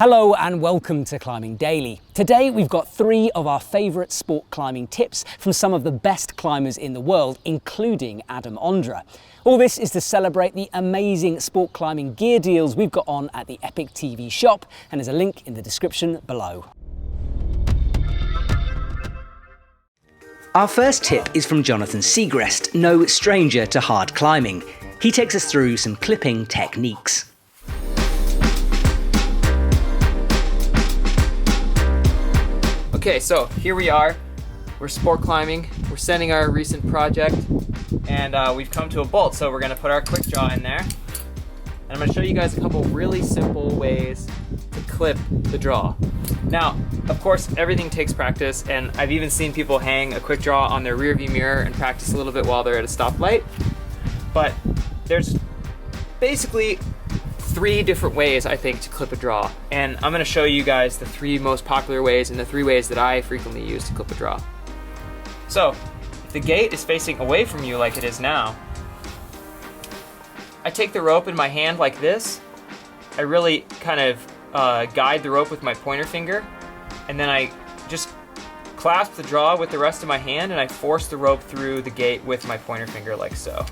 Hello and welcome to Climbing Daily. Today we've got 3 of our favourite sport climbing tips from some of the best climbers in the world, including Adam Ondra. All this is to celebrate the amazing sport climbing gear deals we've got on at the EpicTV shop, and there's a link in the description below. Our first tip is from Jonathan Segrest, no stranger to hard climbing. He takes us through some clipping techniques. Okay, so here we are. We're sport climbing. We're sending our recent project, and we've come to a bolt. So we're gonna put our quick draw in there, and I'm gonna show you guys a couple really simple ways to clip the draw. Now, of course, everything takes practice, and I've even seen people hang a quick draw on their rearview mirror and practice a little bit while they're at a stoplight. But there's basically 3 different ways, I think, to clip a draw. And I'm gonna show you guys the 3 most popular ways and the 3 ways that I frequently use to clip a draw. So, if the gate is facing away from you like it is now, I take the rope in my hand like this. I really kind of guide the rope with my pointer finger, and then I just clasp the draw with the rest of my hand, and I force the rope through the gate with my pointer finger like so.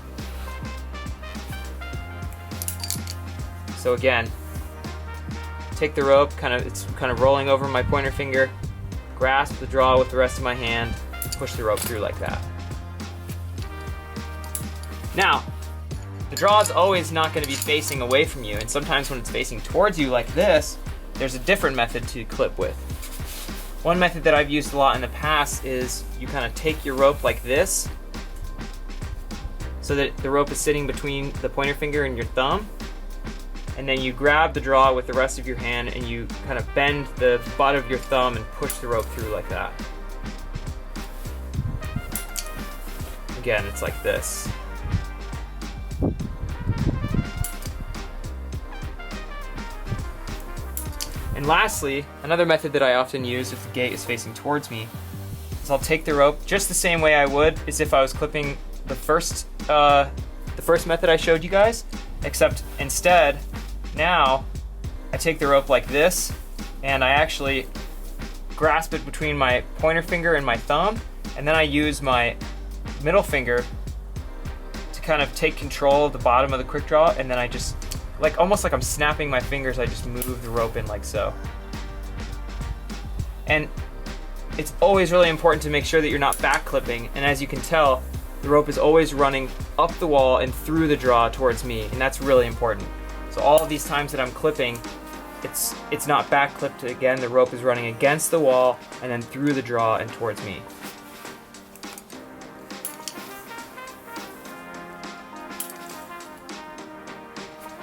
So again, take the rope, it's kind of rolling over my pointer finger, grasp the draw with the rest of my hand, push the rope through like that. Now, the draw is always not going to be facing away from you, and sometimes when it's facing towards you like this, there's a different method to clip with. One method that I've used a lot in the past is you kind of take your rope like this, so that the rope is sitting between the pointer finger and your thumb, and then you grab the draw with the rest of your hand and you kind of bend the butt of your thumb and push the rope through like that. Again, it's like this. And lastly, another method that I often use if the gate is facing towards me is I'll take the rope just the same way I would as if I was clipping the first method I showed you guys, except instead, now I take the rope like this and I actually grasp it between my pointer finger and my thumb, and then I use my middle finger to kind of take control of the bottom of the quick draw, and then I just, almost like I'm snapping my fingers, I just move the rope in like so. And it's always really important to make sure that you're not back clipping, and as you can tell, the rope is always running up the wall and through the draw towards me, and that's really important. So all of these times that I'm clipping, it's not back clipped. Again, the rope is running against the wall and then through the draw and towards me.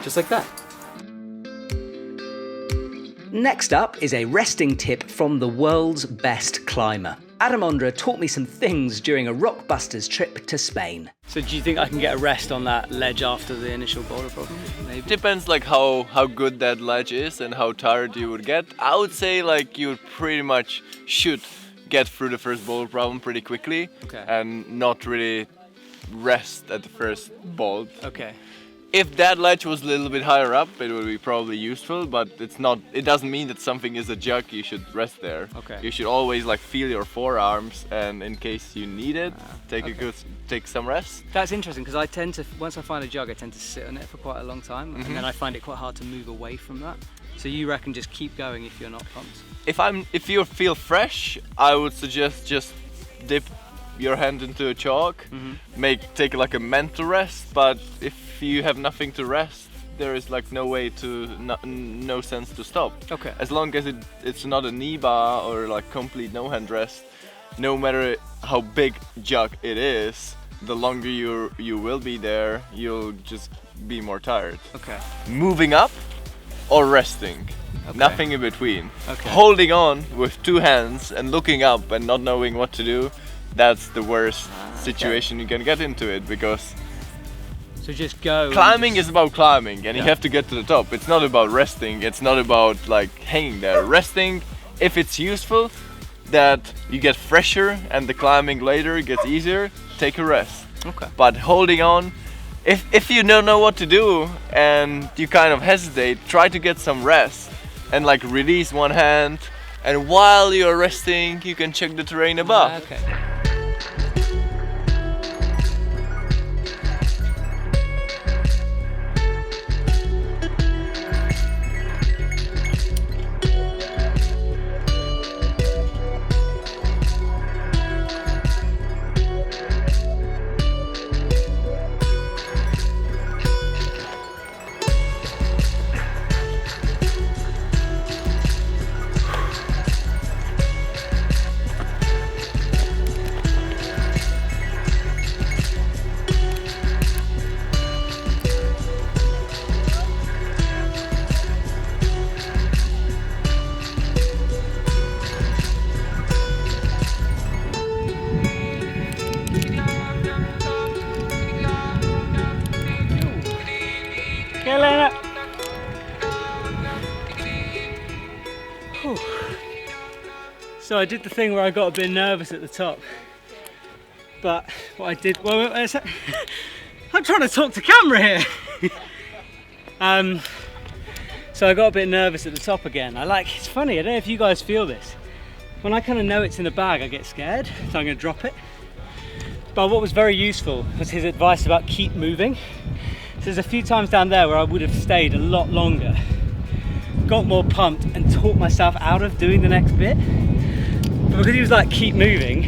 Just like that. Next up is a resting tip from the world's best climber. Adam Ondra taught me some things during a Rockbusters trip to Spain. So do you think I can get a rest on that ledge after the initial boulder problem? Maybe? Depends how good that ledge is and how tired you would get. I would say you pretty much should get through the first boulder problem pretty quickly, okay, and not really rest at the first bolt. Okay. If that ledge was a little bit higher up, it would be probably useful, but it's not. It doesn't mean that something is a jug, you should rest there. Okay. You should always feel your forearms, and in case you need it, take some rest. That's interesting, because I tend to, once I find a jug, I tend to sit on it for quite a long time, and then I find it quite hard to move away from that. So you reckon just keep going if you're not pumped? If you feel fresh, I would suggest just dip your hand into a chalk, take a mental rest. But if you have nothing to rest, there is no sense to stop. Okay. As long as it's not a knee bar or complete no hand rest, no matter how big jug it is, the longer you will be there, you'll just be more tired. Okay. Moving up or resting. Okay. Nothing in between. Okay. Holding on with 2 hands and looking up and not knowing what to do, that's the worst situation you can get into it, because so just go. Climbing is about climbing, and you have to get to the top. It's not about resting. It's not about hanging there. Resting, if it's useful, that you get fresher and the climbing later gets easier, take a rest. Okay. But holding on, if you don't know what to do and you kind of hesitate, try to get some rest. and like release one hand, and while you're resting you can check the terrain above. Okay. Elena. Whew. So I did the thing where I got a bit nervous at the top, but what I did, well, I'm trying to talk to camera here. So I got a bit nervous at the top again. It's funny, I don't know if you guys feel this. When I kind of know it's in the bag, I get scared, so I'm going to drop it. But what was very useful was his advice about keep moving. So there's a few times down there where I would have stayed a lot longer, got more pumped and talked myself out of doing the next bit. But because he was like, keep moving,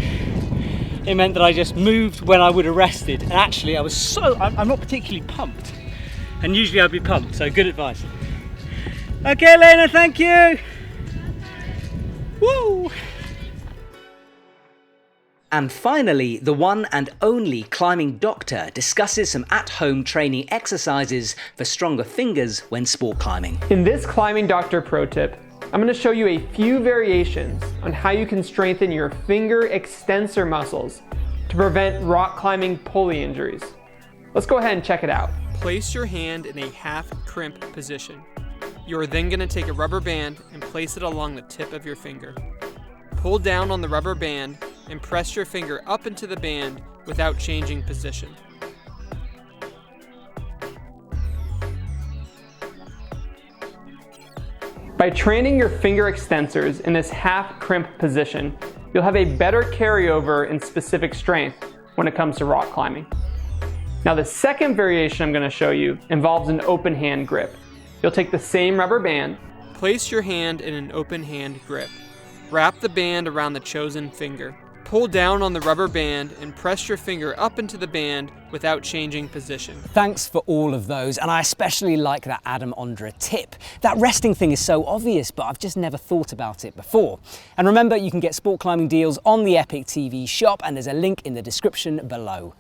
it meant that I just moved when I would have rested. And actually I'm not particularly pumped. And usually I'd be pumped, so good advice. Okay, Lena, thank you. Woo! And finally, the one and only climbing doctor discusses some at-home training exercises for stronger fingers when sport climbing. In this Climbing Doctor Pro Tip, I'm going to show you a few variations on how you can strengthen your finger extensor muscles to prevent rock climbing pulley injuries. Let's go ahead and check it out. Place your hand in a half crimp position. You are then going to take a rubber band and place it along the tip of your finger. Pull down on the rubber band and press your finger up into the band without changing position. By training your finger extensors in this half crimp position, you'll have a better carryover in specific strength when it comes to rock climbing. Now the second variation I'm going to show you involves an open hand grip. You'll take the same rubber band. Place your hand in an open hand grip. Wrap the band around the chosen finger. Pull down on the rubber band and press your finger up into the band without changing position. Thanks for all of those, and I especially like that Adam Ondra tip. That resting thing is so obvious, but I've just never thought about it before. And remember, you can get sport climbing deals on the EpicTV shop, and there's a link in the description below.